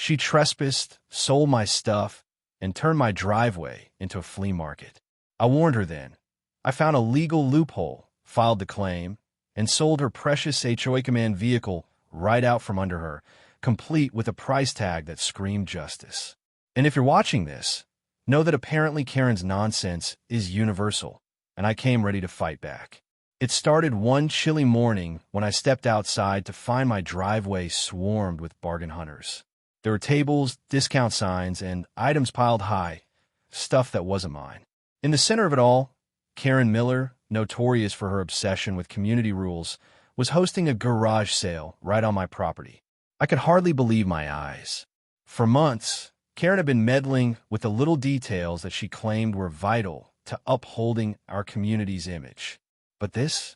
She trespassed, sold my stuff, and turned my driveway into a flea market. I warned her then. I found a legal loophole, filed the claim, and sold her precious HOA command vehicle right out from under her, complete with a price tag that screamed justice. And if you're watching this, know that apparently Karen's nonsense is universal, and I came ready to fight back. It started one chilly morning when I stepped outside to find my driveway swarmed with bargain hunters. There were tables, discount signs, and items piled high, stuff that wasn't mine. In the center of it all, Karen Miller, notorious for her obsession with community rules, was hosting a garage sale right on my property. I could hardly believe my eyes. For months, Karen had been meddling with the little details that she claimed were vital to upholding our community's image. But this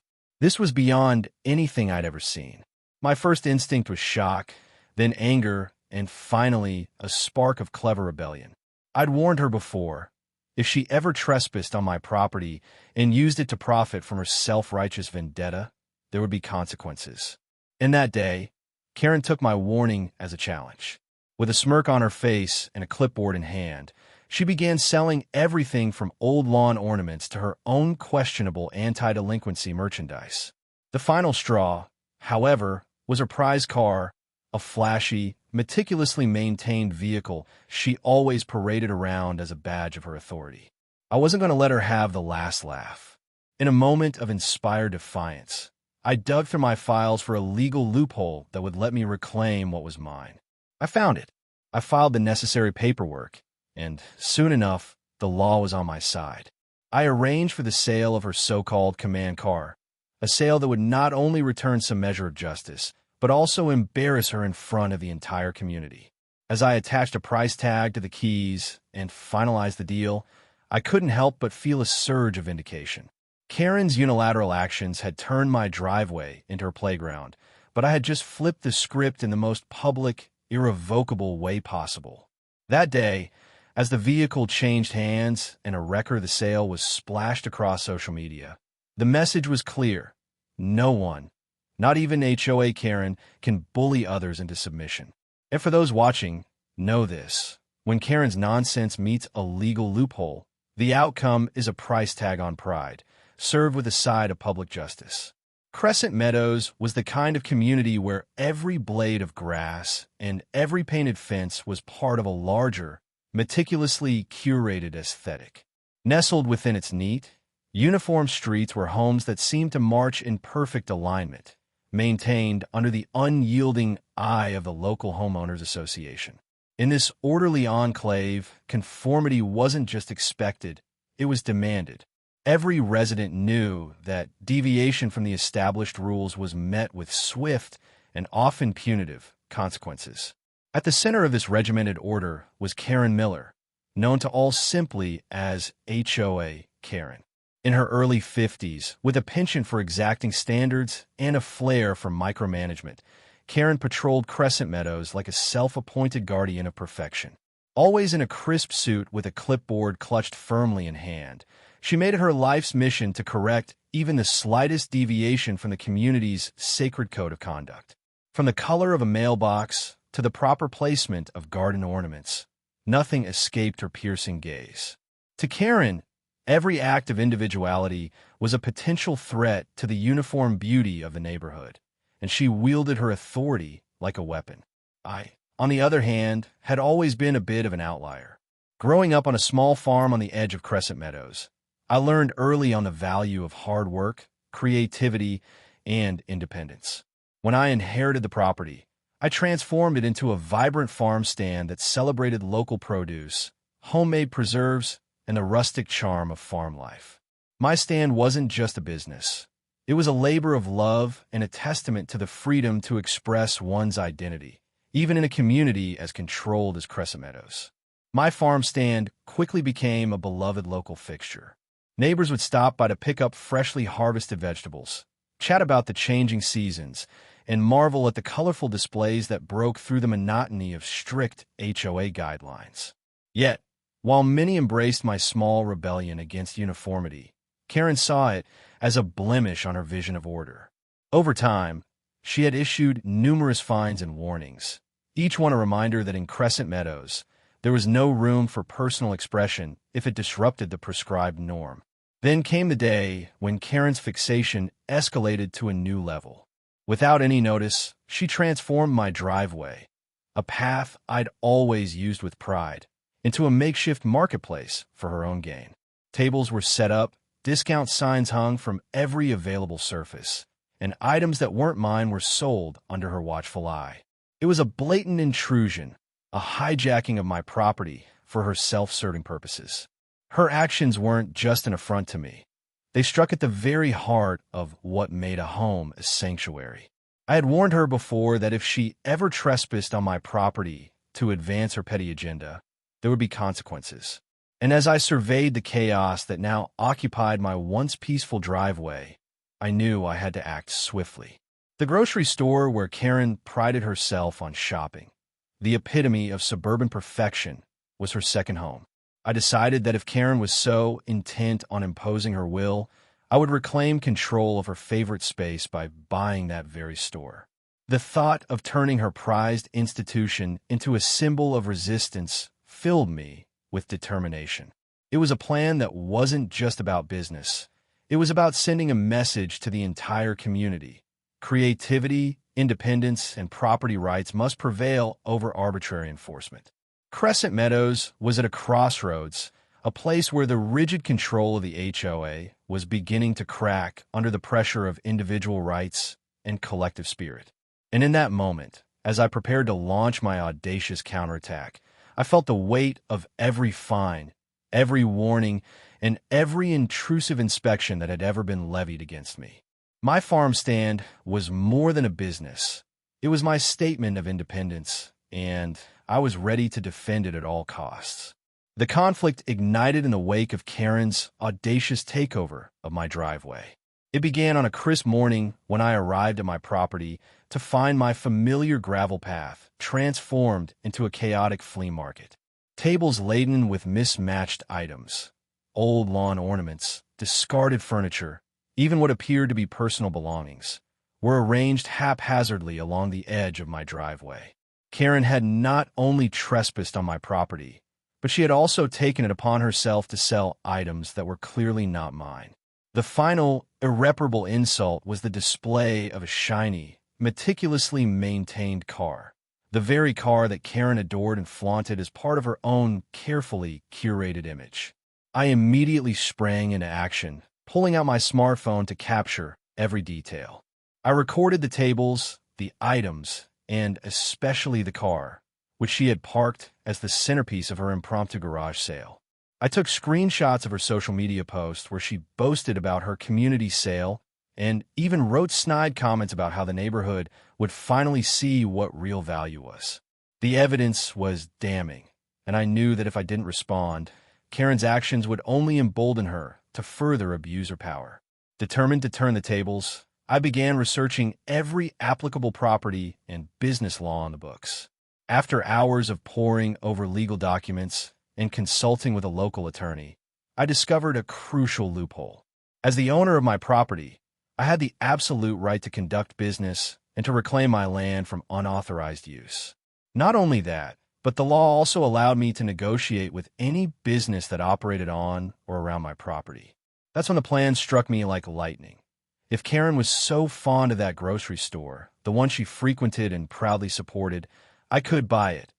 was beyond anything I'd ever seen. My first instinct was shock, then anger, and finally a spark of clever rebellion. I'd warned her before. If she ever trespassed on my property and used it to profit from her self-righteous vendetta, there would be consequences. And that day, Karen took my warning as a challenge. With a smirk on her face and a clipboard in hand, she began selling everything from old lawn ornaments to her own questionable anti-delinquency merchandise. The final straw, however, was her prize car, a flashy, meticulously maintained vehicle she always paraded around as a badge of her authority. I wasn't going to let her have the last laugh. In a moment of inspired defiance, I dug through my files for a legal loophole that would let me reclaim what was mine. I found it. I filed the necessary paperwork, and soon enough, the law was on my side. I arranged for the sale of her so-called command car, a sale that would not only return some measure of justice, but also embarrass her in front of the entire community. As I attached a price tag to the keys and finalized the deal, I couldn't help but feel a surge of vindication. Karen's unilateral actions had turned my driveway into her playground, but I had just flipped the script in the most public, irrevocable way possible. That day, as the vehicle changed hands and a record of the sale was splashed across social media, the message was clear. No one, not even HOA Karen, can bully others into submission. And for those watching, know this. When Karen's nonsense meets a legal loophole, the outcome is a price tag on pride, served with a side of public justice. Crescent Meadows was the kind of community where every blade of grass and every painted fence was part of a larger, meticulously curated aesthetic. Nestled within its neat, uniform streets were homes that seemed to march in perfect alignment, maintained under the unyielding eye of the local homeowners association. In this orderly enclave, conformity wasn't just expected, it was demanded. Every resident knew that deviation from the established rules was met with swift and often punitive consequences. At the center of this regimented order was Karen Miller, known to all simply as HOA Karen. In her early 50s, with a penchant for exacting standards and a flair for micromanagement, Karen patrolled Crescent Meadows like a self-appointed guardian of perfection. Always in a crisp suit with a clipboard clutched firmly in hand, she made it her life's mission to correct even the slightest deviation from the community's sacred code of conduct. From the color of a mailbox to the proper placement of garden ornaments, nothing escaped her piercing gaze. To Karen, every act of individuality was a potential threat to the uniform beauty of the neighborhood, and she wielded her authority like a weapon. I, on the other hand, had always been a bit of an outlier. Growing up on a small farm on the edge of Crescent Meadows, I learned early on the value of hard work, creativity, and independence. When I inherited the property, I transformed it into a vibrant farm stand that celebrated local produce, homemade preserves, and the rustic charm of farm life. My stand wasn't just a business. It was a labor of love and a testament to the freedom to express one's identity, even in a community as controlled as Crescent Meadows. My farm stand quickly became a beloved local fixture. Neighbors would stop by to pick up freshly harvested vegetables, chat about the changing seasons, and marvel at the colorful displays that broke through the monotony of strict HOA guidelines. Yet, while many embraced my small rebellion against uniformity, Karen saw it as a blemish on her vision of order. Over time, she had issued numerous fines and warnings, each one a reminder that in Crescent Meadows, there was no room for personal expression if it disrupted the prescribed norm. Then came the day when Karen's fixation escalated to a new level. Without any notice, she transformed my driveway, a path I'd always used with pride, into a makeshift marketplace for her own gain. Tables were set up, discount signs hung from every available surface, and items that weren't mine were sold under her watchful eye. It was a blatant intrusion, a hijacking of my property for her self-serving purposes. Her actions weren't just an affront to me. They struck at the very heart of what made a home a sanctuary. I had warned her before that if she ever trespassed on my property to advance her petty agenda, there would be consequences. And as I surveyed the chaos that now occupied my once peaceful driveway, I knew I had to act swiftly. The grocery store where Karen prided herself on shopping, the epitome of suburban perfection, was her second home. I decided that if Karen was so intent on imposing her will, I would reclaim control of her favorite space by buying that very store. The thought of turning her prized institution into a symbol of resistance filled me with determination. It was a plan that wasn't just about business. It was about sending a message to the entire community. Creativity, independence, and property rights must prevail over arbitrary enforcement. Crescent Meadows was at a crossroads, a place where the rigid control of the HOA was beginning to crack under the pressure of individual rights and collective spirit. And in that moment, as I prepared to launch my audacious counterattack, I felt the weight of every fine, every warning, and every intrusive inspection that had ever been levied against me. My farm stand was more than a business. It was my statement of independence, and I was ready to defend it at all costs. The conflict ignited in the wake of Karen's audacious takeover of my driveway. It began on a crisp morning when I arrived at my property to find my familiar gravel path transformed into a chaotic flea market. Tables laden with mismatched items, old lawn ornaments, discarded furniture, even what appeared to be personal belongings, were arranged haphazardly along the edge of my driveway. Karen had not only trespassed on my property, but she had also taken it upon herself to sell items that were clearly not mine. The final, irreparable insult was the display of a shiny, meticulously maintained car, the very car that Karen adored and flaunted as part of her own carefully curated image. I immediately sprang into action, pulling out my smartphone to capture every detail. I recorded the tables, the items, and especially the car, which she had parked as the centerpiece of her impromptu garage sale. I took screenshots of her social media posts where she boasted about her community sale and even wrote snide comments about how the neighborhood would finally see what real value was. The evidence was damning, and I knew that if I didn't respond, Karen's actions would only embolden her to further abuse her power. Determined to turn the tables, I began researching every applicable property and business law on the books. After hours of poring over legal documents and consulting with a local attorney, I discovered a crucial loophole. As the owner of my property, I had the absolute right to conduct business and to reclaim my land from unauthorized use. Not only that, but the law also allowed me to negotiate with any business that operated on or around my property. That's when the plan struck me like lightning. If Karen was so fond of that grocery store, the one she frequented and proudly supported, I could buy it,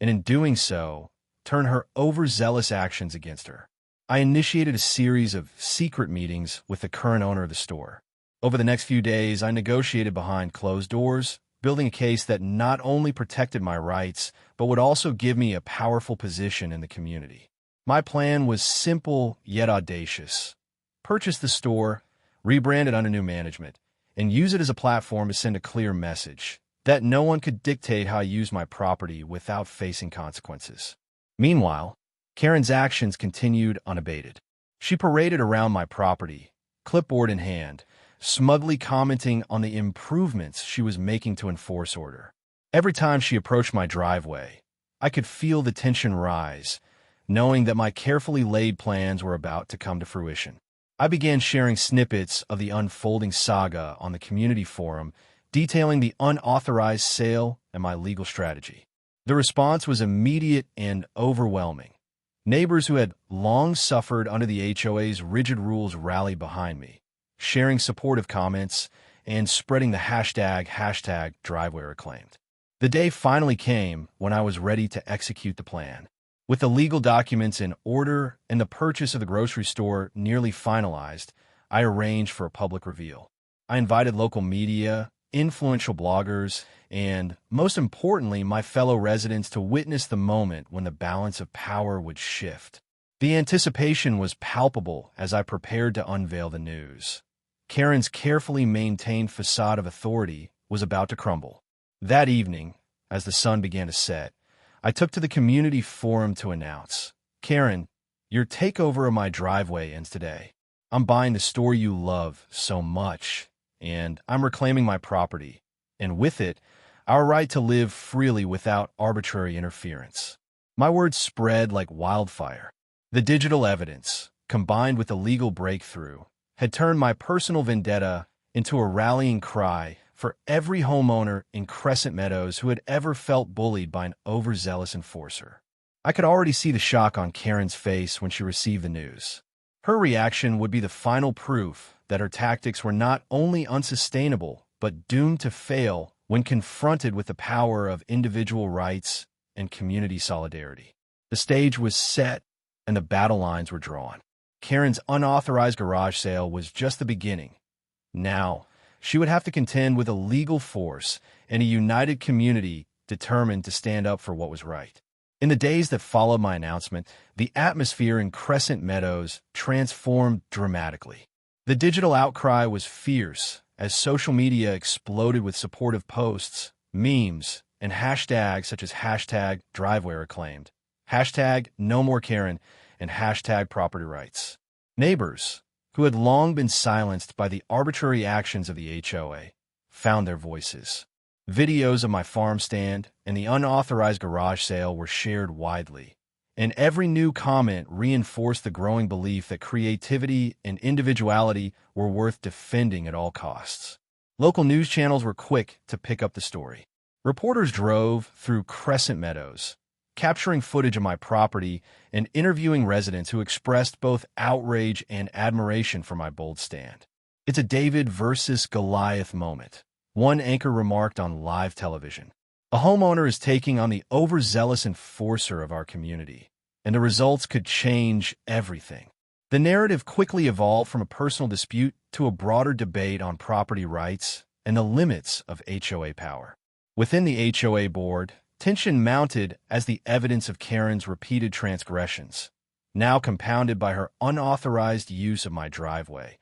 and in doing so, turn her overzealous actions against her. I initiated a series of secret meetings with the current owner of the store. Over the next few days, I negotiated behind closed doors, building a case that not only protected my rights, but would also give me a powerful position in the community. My plan was simple yet audacious. Purchase the store, rebrand it under new management, and use it as a platform to send a clear message that no one could dictate how I use my property without facing consequences. Meanwhile, Karen's actions continued unabated. She paraded around my property, clipboard in hand, smugly commenting on the improvements she was making to enforce order. Every time she approached my driveway, I could feel the tension rise, knowing that my carefully laid plans were about to come to fruition. I began sharing snippets of the unfolding saga on the community forum, detailing the unauthorized sale and my legal strategy. The response was immediate and overwhelming. Neighbors who had long suffered under the HOA's rigid rules rallied behind me, sharing supportive comments and spreading the hashtag driveway reclaimed. The day finally came when I was ready to execute the plan. With the legal documents in order and the purchase of the grocery store nearly finalized, I arranged for a public reveal. I invited local media, influential bloggers, and, most importantly, my fellow residents to witness the moment when the balance of power would shift. The anticipation was palpable as I prepared to unveil the news. Karen's carefully maintained facade of authority was about to crumble. That evening, as the sun began to set, I took to the community forum to announce, "Karen, your takeover of my driveway ends today. I'm buying the store you love so much, and I'm reclaiming my property, and with it, our right to live freely without arbitrary interference." My words spread like wildfire. The digital evidence, combined with the legal breakthrough, had turned my personal vendetta into a rallying cry for every homeowner in Crescent Meadows who had ever felt bullied by an overzealous enforcer. I could already see the shock on Karen's face when she received the news. Her reaction would be the final proof that her tactics were not only unsustainable, but doomed to fail when confronted with the power of individual rights and community solidarity. The stage was set and the battle lines were drawn. Karen's unauthorized garage sale was just the beginning. Now, she would have to contend with a legal force and a united community determined to stand up for what was right. In the days that followed my announcement, the atmosphere in Crescent Meadows transformed dramatically. The digital outcry was fierce as social media exploded with supportive posts, memes, and hashtags such as hashtag driveway reclaimed, hashtag no more Karen, and hashtag property rights. Neighbors, who had long been silenced by the arbitrary actions of the HOA, found their voices. Videos of my farm stand and the unauthorized garage sale were shared widely, and every new comment reinforced the growing belief that creativity and individuality were worth defending at all costs. Local news channels were quick to pick up the story. Reporters drove through Crescent Meadows, capturing footage of my property and interviewing residents who expressed both outrage and admiration for my bold stand. "It's a David versus Goliath moment," one anchor remarked on live television. "A homeowner is taking on the overzealous enforcer of our community, and the results could change everything." The narrative quickly evolved from a personal dispute to a broader debate on property rights and the limits of HOA power. Within the HOA board, tension mounted as the evidence of Karen's repeated transgressions, now compounded by her unauthorized use of my driveway,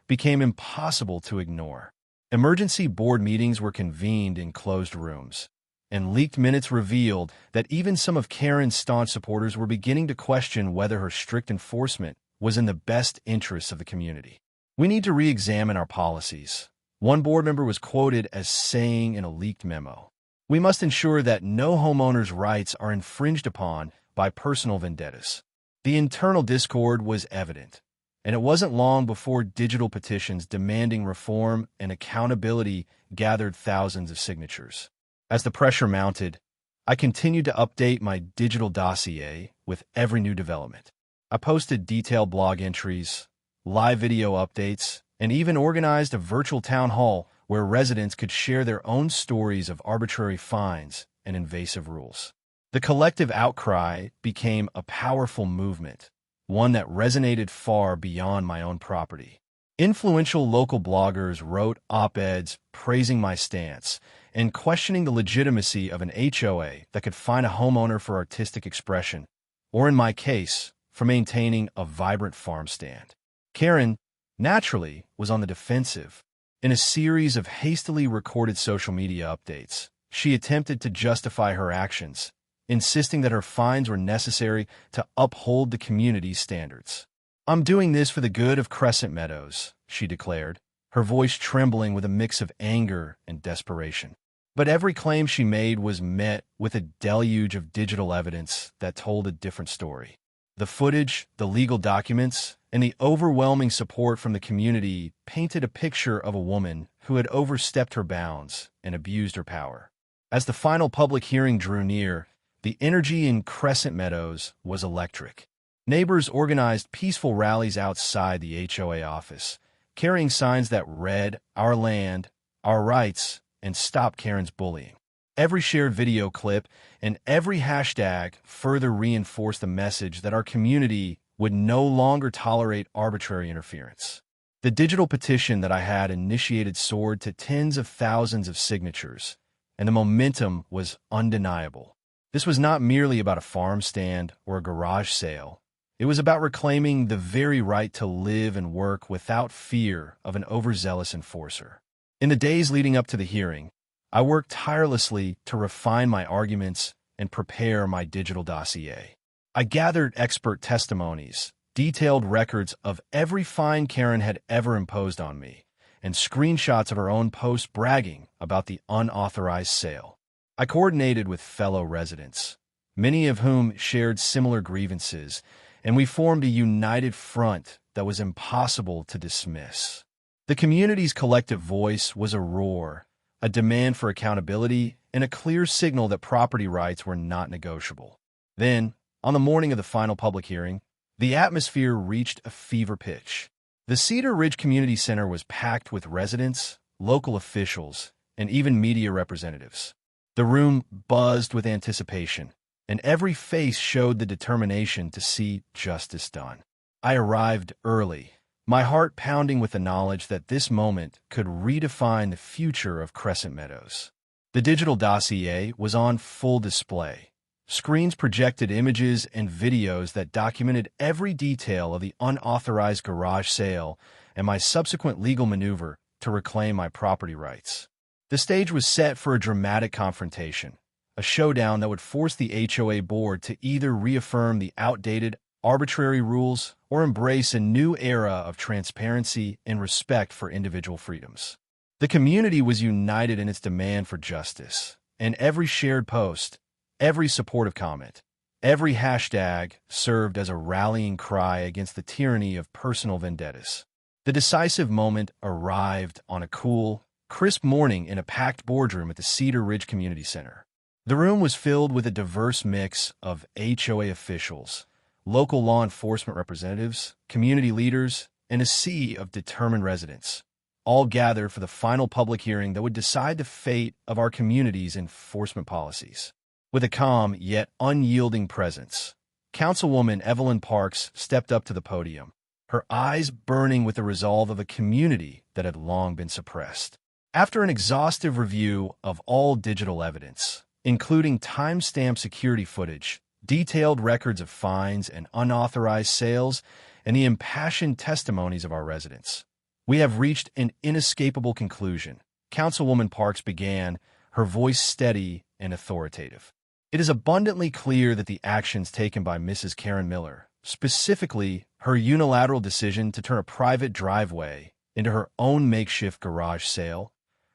became impossible to ignore. Emergency board meetings were convened in closed rooms, and leaked minutes revealed that even some of Karen's staunch supporters were beginning to question whether her strict enforcement was in the best interests of the community. "We need to re-examine our policies," one board member was quoted as saying in a leaked memo. "We must ensure that no homeowner's rights are infringed upon by personal vendettas." The internal discord was evident, and it wasn't long before digital petitions demanding reform and accountability gathered thousands of signatures. As the pressure mounted, I continued to update my digital dossier with every new development. I posted detailed blog entries, live video updates, and even organized a virtual town hall where residents could share their own stories of arbitrary fines and invasive rules. The collective outcry became a powerful movement, one that resonated far beyond my own property. Influential local bloggers wrote op-eds praising my stance and questioning the legitimacy of an HOA that could fine a homeowner for artistic expression, or in my case, for maintaining a vibrant farm stand. Karen, naturally, was on the defensive. In a series of hastily recorded social media updates, she attempted to justify her actions, insisting that her fines were necessary to uphold the community's standards. "I'm doing this for the good of Crescent Meadows," she declared, her voice trembling with a mix of anger and desperation. But every claim she made was met with a deluge of digital evidence that told a different story. The footage, the legal documents, and the overwhelming support from the community painted a picture of a woman who had overstepped her bounds and abused her power. As the final public hearing drew near, the energy in Crescent Meadows was electric. Neighbors organized peaceful rallies outside the HOA office, carrying signs that read, "Our land, our rights, and stop Karen's bullying." Every shared video clip and every hashtag further reinforced the message that our community would no longer tolerate arbitrary interference. The digital petition that I had initiated soared to tens of thousands of signatures, and the momentum was undeniable. This was not merely about a farm stand or a garage sale. It was about reclaiming the very right to live and work without fear of an overzealous enforcer. In the days leading up to the hearing, I worked tirelessly to refine my arguments and prepare my digital dossier. I gathered expert testimonies, detailed records of every fine Karen had ever imposed on me, and screenshots of her own posts bragging about the unauthorized sale. I coordinated with fellow residents, many of whom shared similar grievances, and we formed a united front that was impossible to dismiss. The community's collective voice was a roar, a demand for accountability, and a clear signal that property rights were not negotiable. Then, on the morning of the final public hearing, the atmosphere reached a fever pitch. The Cedar Ridge Community Center was packed with residents, local officials, and even media representatives. The room buzzed with anticipation, and every face showed the determination to see justice done. I arrived early, my heart pounding with the knowledge that this moment could redefine the future of Crescent Meadows. The digital dossier was on full display. Screens projected images and videos that documented every detail of the unauthorized garage sale and my subsequent legal maneuver to reclaim my property rights. The stage was set for a dramatic confrontation, a showdown that would force the HOA board to either reaffirm the outdated, arbitrary rules or embrace a new era of transparency and respect for individual freedoms. The community was united in its demand for justice, and every shared post, every supportive comment, every hashtag served as a rallying cry against the tyranny of personal vendettas. The decisive moment arrived on a cool, crisp morning in a packed boardroom at the Cedar Ridge Community Center. The room was filled with a diverse mix of HOA officials, local law enforcement representatives, community leaders, and a sea of determined residents, all gathered for the final public hearing that would decide the fate of our community's enforcement policies. With a calm yet unyielding presence, Councilwoman Evelyn Parks stepped up to the podium, her eyes burning with the resolve of a community that had long been suppressed. After an exhaustive review of all digital evidence, including time-stamped security footage, detailed records of fines and unauthorized sales, and the impassioned testimonies of our residents, we have reached an inescapable conclusion. Councilwoman Parks began, her voice steady and authoritative. It is abundantly clear that the actions taken by Mrs. Karen Miller, specifically her unilateral decision to turn a private driveway into her own makeshift garage sale,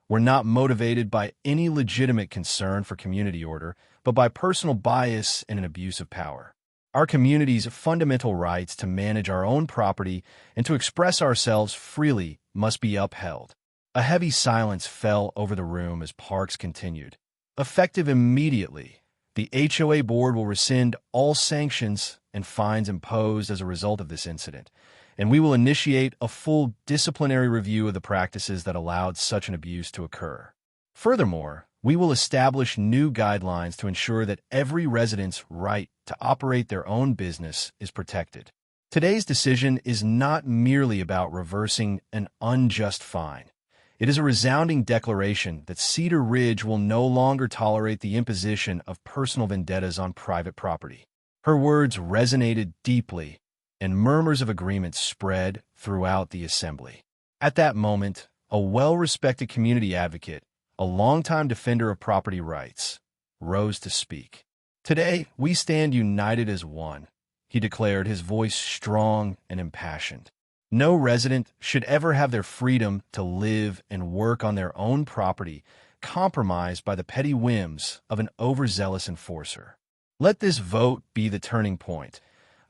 were not motivated by any legitimate concern for community order, but by personal bias and an abuse of power. Our community's fundamental rights to manage our own property and to express ourselves freely must be upheld. A heavy silence fell over the room as Parks continued. Effective immediately, the HOA board will rescind all sanctions and fines imposed as a result of this incident, and we will initiate a full disciplinary review of the practices that allowed such an abuse to occur. Furthermore, we will establish new guidelines to ensure that every resident's right to operate their own business is protected. Today's decision is not merely about reversing an unjust fine. It is a resounding declaration that Cedar Ridge will no longer tolerate the imposition of personal vendettas on private property. Her words resonated deeply, and murmurs of agreement spread throughout the assembly. At that moment, a well-respected community advocate, a longtime defender of property rights, rose to speak. "Today, we stand united as one," he declared, his voice strong and impassioned. "No resident should ever have their freedom to live and work on their own property compromised by the petty whims of an overzealous enforcer. Let this vote be the turning point,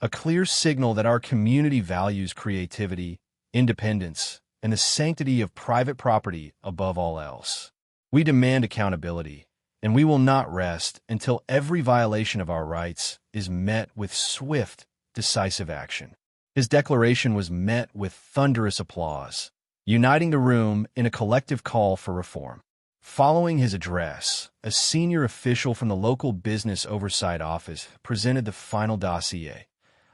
a clear signal that our community values creativity, independence, and the sanctity of private property above all else. We demand accountability, and we will not rest until every violation of our rights is met with swift, decisive action. His declaration was met with thunderous applause, uniting the room in a collective call for reform. Following his address, a senior official from the local business oversight office presented the final dossier,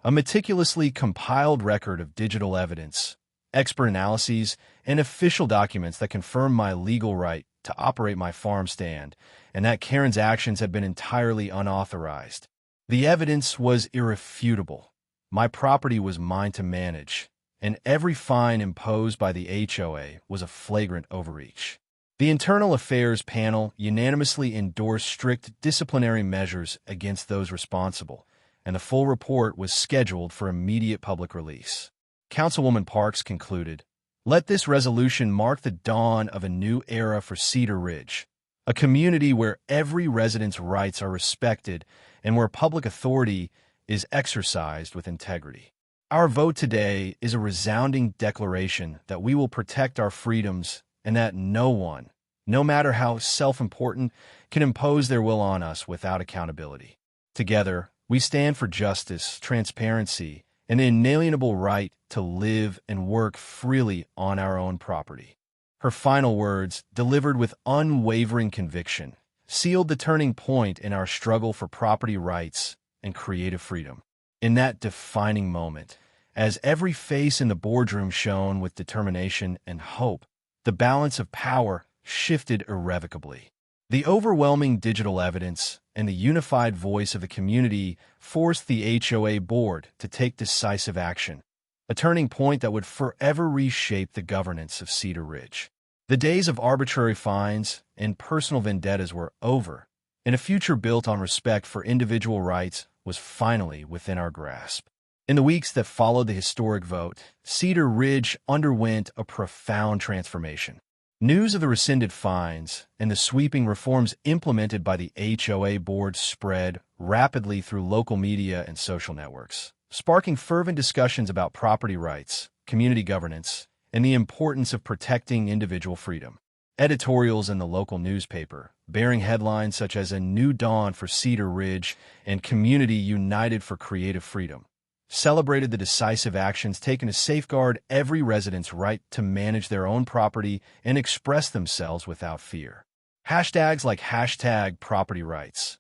a meticulously compiled record of digital evidence, expert analyses, and official documents that confirm my legal right to operate my farm stand and that Karen's actions had been entirely unauthorized. The evidence was irrefutable. My property was mine to manage, and every fine imposed by the HOA was a flagrant overreach. The Internal Affairs Panel unanimously endorsed strict disciplinary measures against those responsible, and the full report was scheduled for immediate public release. Councilwoman Parks concluded, "Let this resolution mark the dawn of a new era for Cedar Ridge, a community where every resident's rights are respected and where public authority is exercised with integrity." Our vote today is a resounding declaration that we will protect our freedoms and that no one, no matter how self-important, can impose their will on us without accountability. Together, we stand for justice, transparency, and the inalienable right to live and work freely on our own property. Her final words, delivered with unwavering conviction, sealed the turning point in our struggle for property rights and creative freedom. In that defining moment, as every face in the boardroom shone with determination and hope, the balance of power shifted irrevocably. The overwhelming digital evidence and the unified voice of the community forced the HOA board to take decisive action, a turning point that would forever reshape the governance of Cedar Ridge. The days of arbitrary fines and personal vendettas were over, and a future built on respect for individual rights was finally within our grasp. In the weeks that followed the historic vote, Cedar Ridge underwent a profound transformation. News of the rescinded fines and the sweeping reforms implemented by the HOA board spread rapidly through local media and social networks, sparking fervent discussions about property rights, community governance, and the importance of protecting individual freedom. Editorials in the local newspaper, bearing headlines such as "A New Dawn for Cedar Ridge" and "Community United for Creative Freedom," celebrated the decisive actions taken to safeguard every resident's right to manage their own property and express themselves without fear. Hashtags like #PropertyRights,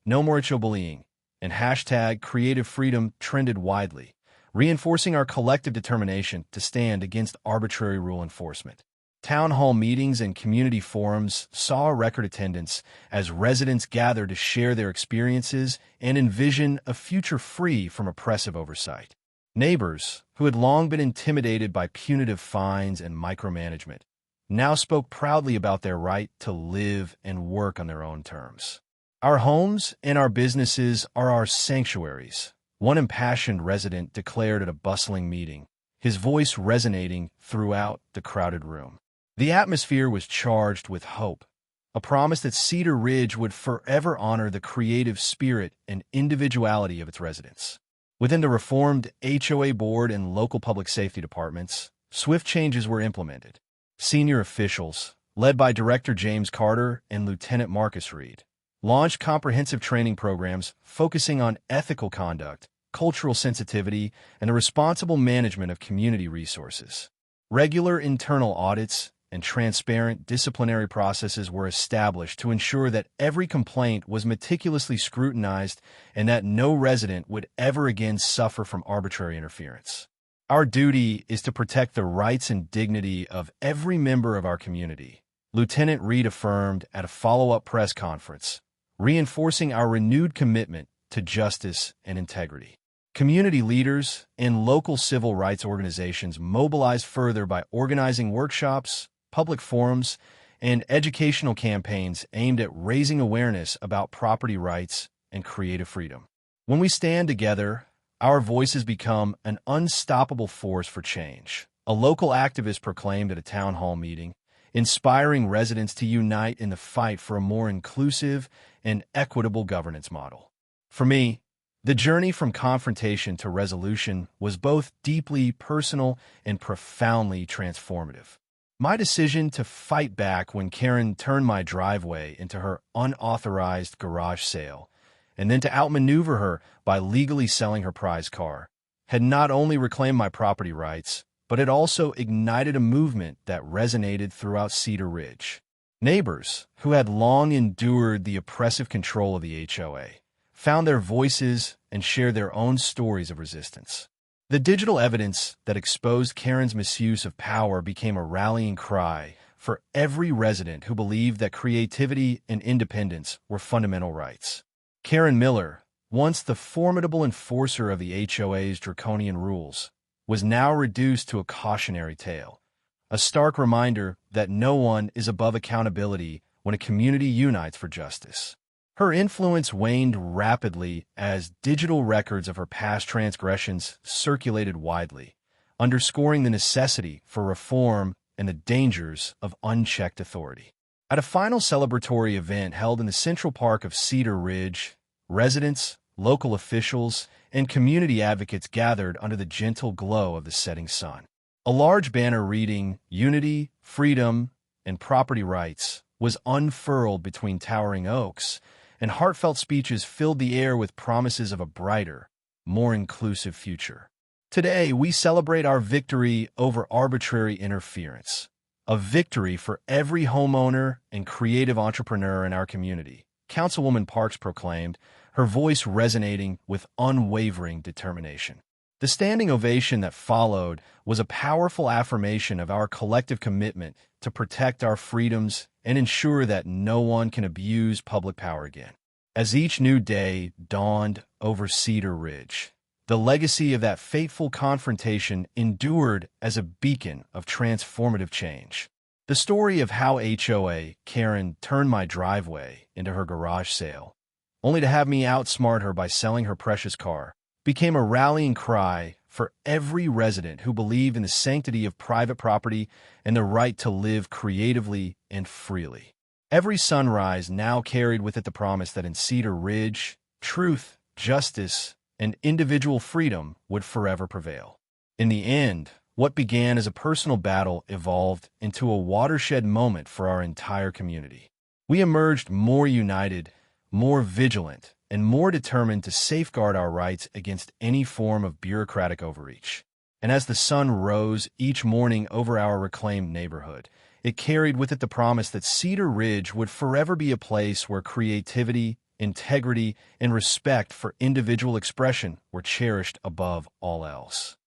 #NoMoreHoBullying, and #CreativeFreedom trended widely, reinforcing our collective determination to stand against arbitrary rule enforcement. Town hall meetings and community forums saw a record attendance as residents gathered to share their experiences and envision a future free from oppressive oversight. Neighbors, who had long been intimidated by punitive fines and micromanagement, now spoke proudly about their right to live and work on their own terms. "Our homes and our businesses are our sanctuaries," one impassioned resident declared at a bustling meeting, his voice resonating throughout the crowded room. The atmosphere was charged with hope, a promise that Cedar Ridge would forever honor the creative spirit and individuality of its residents. Within the reformed HOA board and local public safety departments, swift changes were implemented. Senior officials, led by Director James Carter and Lieutenant Marcus Reed, launched comprehensive training programs focusing on ethical conduct, cultural sensitivity, and the responsible management of community resources. Regular internal audits and transparent disciplinary processes were established to ensure that every complaint was meticulously scrutinized and that no resident would ever again suffer from arbitrary interference. Our duty is to protect the rights and dignity of every member of our community, Lieutenant Reed affirmed at a follow-up press conference, reinforcing our renewed commitment to justice and integrity. Community leaders and local civil rights organizations mobilized further by organizing workshops, public forums, and educational campaigns aimed at raising awareness about property rights and creative freedom. When we stand together, our voices become an unstoppable force for change, a local activist proclaimed at a town hall meeting, inspiring residents to unite in the fight for a more inclusive and equitable governance model. For me, the journey from confrontation to resolution was both deeply personal and profoundly transformative. My decision to fight back when Karen turned my driveway into her unauthorized garage sale, and then to outmaneuver her by legally selling her prize car, had not only reclaimed my property rights, but it also ignited a movement that resonated throughout Cedar Ridge. Neighbors, who had long endured the oppressive control of the HOA, found their voices and shared their own stories of resistance. The digital evidence that exposed Karen's misuse of power became a rallying cry for every resident who believed that creativity and independence were fundamental rights. Karen Miller, once the formidable enforcer of the HOA's draconian rules, was now reduced to a cautionary tale, a stark reminder that no one is above accountability when a community unites for justice. Her influence waned rapidly as digital records of her past transgressions circulated widely, underscoring the necessity for reform and the dangers of unchecked authority. At a final celebratory event held in the Central Park of Cedar Ridge, residents, local officials, and community advocates gathered under the gentle glow of the setting sun. A large banner reading "Unity, Freedom, and Property Rights" was unfurled between towering oaks, and heartfelt speeches filled the air with promises of a brighter, more inclusive future. Today, we celebrate our victory over arbitrary interference, a victory for every homeowner and creative entrepreneur in our community, Councilwoman Parks proclaimed, her voice resonating with unwavering determination. The standing ovation that followed was a powerful affirmation of our collective commitment to protect our freedoms and ensure that no one can abuse public power again. As each new day dawned over Cedar Ridge, the legacy of that fateful confrontation endured as a beacon of transformative change. The story of how HOA Karen turned my driveway into her garage sale, only to have me outsmart her by selling her precious car, became a rallying cry for every resident who believed in the sanctity of private property and the right to live creatively and freely. Every sunrise now carried with it the promise that in Cedar Ridge, truth, justice, and individual freedom would forever prevail. In the end, what began as a personal battle evolved into a watershed moment for our entire community. We emerged more united, more vigilant, and more determined to safeguard our rights against any form of bureaucratic overreach. And as the sun rose each morning over our reclaimed neighborhood, it carried with it the promise that Cedar Ridge would forever be a place where creativity, integrity, and respect for individual expression were cherished above all else.